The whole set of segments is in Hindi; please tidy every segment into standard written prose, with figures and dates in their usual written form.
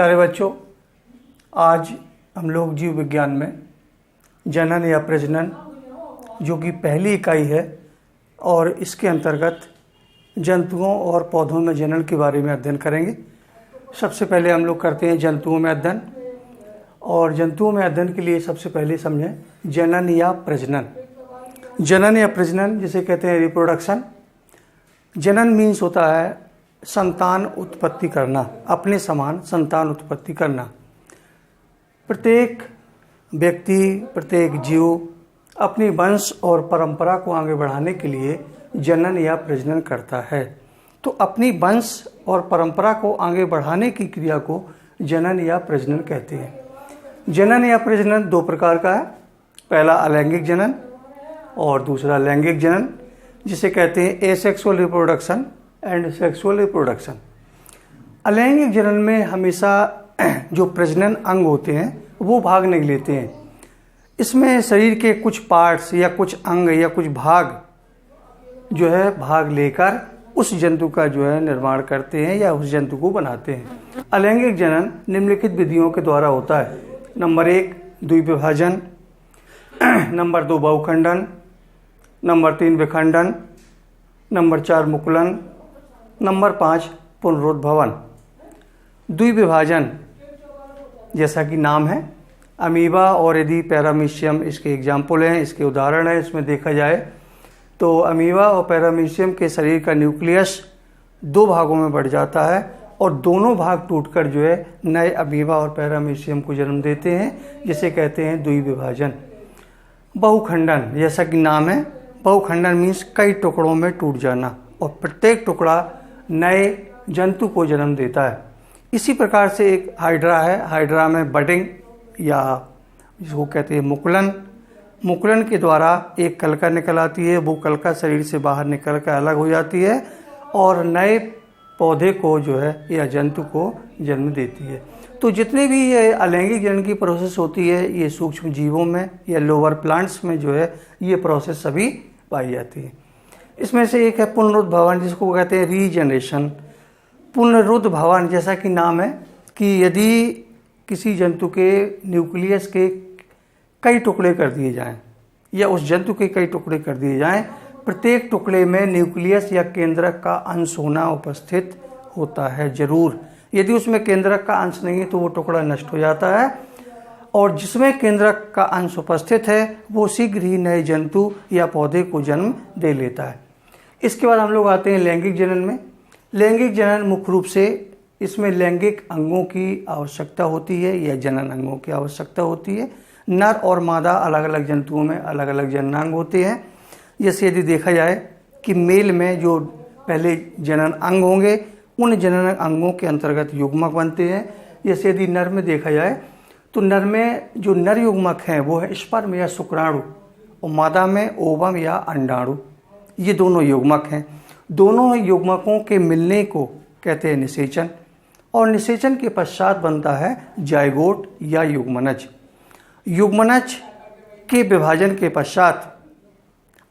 प्यारे बच्चों, आज हम लोग जीव विज्ञान में जनन या प्रजनन जो कि पहली इकाई है और इसके अंतर्गत जंतुओं और पौधों में जनन के बारे में अध्ययन करेंगे। सबसे पहले हम लोग करते हैं जंतुओं में अध्ययन। और जंतुओं में अध्ययन के लिए सबसे पहले समझें जनन या प्रजनन। जनन या प्रजनन जिसे कहते हैं रिप्रोडक्शन। जनन मीन्स होता है संतान उत्पत्ति करना, अपने समान संतान उत्पत्ति करना। प्रत्येक व्यक्ति, प्रत्येक जीव अपनी वंश और परंपरा को आगे बढ़ाने के लिए जनन या प्रजनन करता है। तो अपनी वंश और परंपरा को आगे बढ़ाने की क्रिया को जनन या प्रजनन कहते हैं। जनन या प्रजनन दो प्रकार का है, पहला अलैंगिक जनन और दूसरा लैंगिक जनन, जिसे कहते हैं asexual reproduction and sexual reproduction. अलैंगिक जनन में हमेशा जो प्रजनन अंग होते हैं वो भाग नहीं लेते हैं। इसमें शरीर के कुछ पार्ट्स या कुछ अंग या कुछ भाग जो है भाग लेकर उस जंतु का जो है निर्माण करते हैं या उस जंतु को बनाते हैं। अलैंगिक जनन निम्नलिखित विधियों के द्वारा होता है। नंबर 1 द्विविभाजन, नंबर 2 बहुखंडन, नंबर 3 विखंडन, नंबर 4 मुकुलन, नंबर 5 पुनरुद्भवन। द्विविभाजन जैसा कि नाम है, अमीबा और यदि पैरामीशियम इसके एग्जाम्पल हैं, इसके उदाहरण हैं। इसमें देखा जाए तो अमीबा और पैरामीशियम के शरीर का न्यूक्लियस दो भागों में बढ़ जाता है और दोनों भाग टूटकर जो है नए अमीबा और पैरामीशियम को जन्म देते हैं, जिसे कहते हैं द्विविभाजन। बहुखंडन जैसा कि नाम है, बहुखंडन मीन्स कई टुकड़ों में टूट जाना और प्रत्येक टुकड़ा नए जंतु को जन्म देता है। इसी प्रकार से एक हाइड्रा है, हाइड्रा में बडिंग या जिसको कहते हैं मुकुलन। मुकुलन के द्वारा एक कलिका निकल आती है, वो कलिका शरीर से बाहर निकल कर अलग हो जाती है और नए पौधे को जो है या जंतु को जन्म देती है। तो जितने भी ये अलैंगिक जनन की प्रोसेस होती है, ये सूक्ष्म जीवों में या लोअर प्लांट्स में जो है ये प्रोसेस सभी पाई जाती है। इसमें से एक है पुनरुद्भवन, जिसको कहते हैं रीजनरेशन। पुनरुद्भवन जैसा कि नाम है कि यदि किसी जंतु के न्यूक्लियस के कई टुकड़े कर दिए जाएं या उस जंतु के कई टुकड़े कर दिए जाएं, प्रत्येक टुकड़े में न्यूक्लियस या केंद्रक का अंश होना उपस्थित होता है जरूर। यदि उसमें केंद्रक का अंश नहीं है तो वो टुकड़ा नष्ट हो जाता है, और जिसमें केंद्रक का अंश उपस्थित है वो शीघ्र ही नए जंतु या पौधे को जन्म दे लेता है। इसके बाद हम लोग आते हैं लैंगिक जनन में। लैंगिक जनन मुख्य रूप से इसमें लैंगिक अंगों की आवश्यकता होती है या जनन अंगों की आवश्यकता होती है। नर और मादा अलग अलग जंतुओं में अलग अलग जननांग होते हैं। जैसे यदि देखा जाए कि मेल में जो पहले जनन अंग होंगे उन जनन अंगों के अंतर्गत युग्मक बनते हैं। जैसे यदि नर में देखा जाए तो नर में जो नर युग्मक हैं वो है स्पर्म या शुक्राणु और मादा में ओवम या अंडाणु। ये दोनों युग्मक हैं। दोनों युग्मकों के मिलने को कहते हैं निषेचन, और निषेचन के पश्चात बनता है जाइगोट या युग्मनज। युग्मनज के विभाजन के पश्चात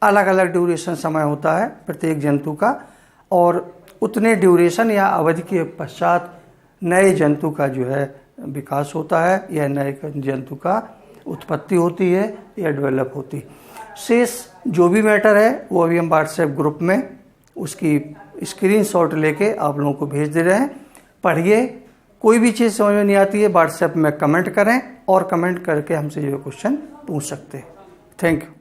अलग अलग ड्यूरेशन समय होता है प्रत्येक जंतु का, और उतने ड्यूरेशन या अवधि के पश्चात नए जंतु का जो है विकास होता है या नए जंतु का उत्पत्ति होती है या डेवलप होती है। शेष जो भी मैटर है वो अभी हम व्हाट्सएप ग्रुप में उसकी स्क्रीनशॉट लेके आप लोगों को भेज दे रहे हैं। पढ़िए, कोई भी चीज़ समझ में नहीं आती है व्हाट्सएप में कमेंट करें और कमेंट करके हमसे जो क्वेश्चन पूछ सकते हैं। Thank you.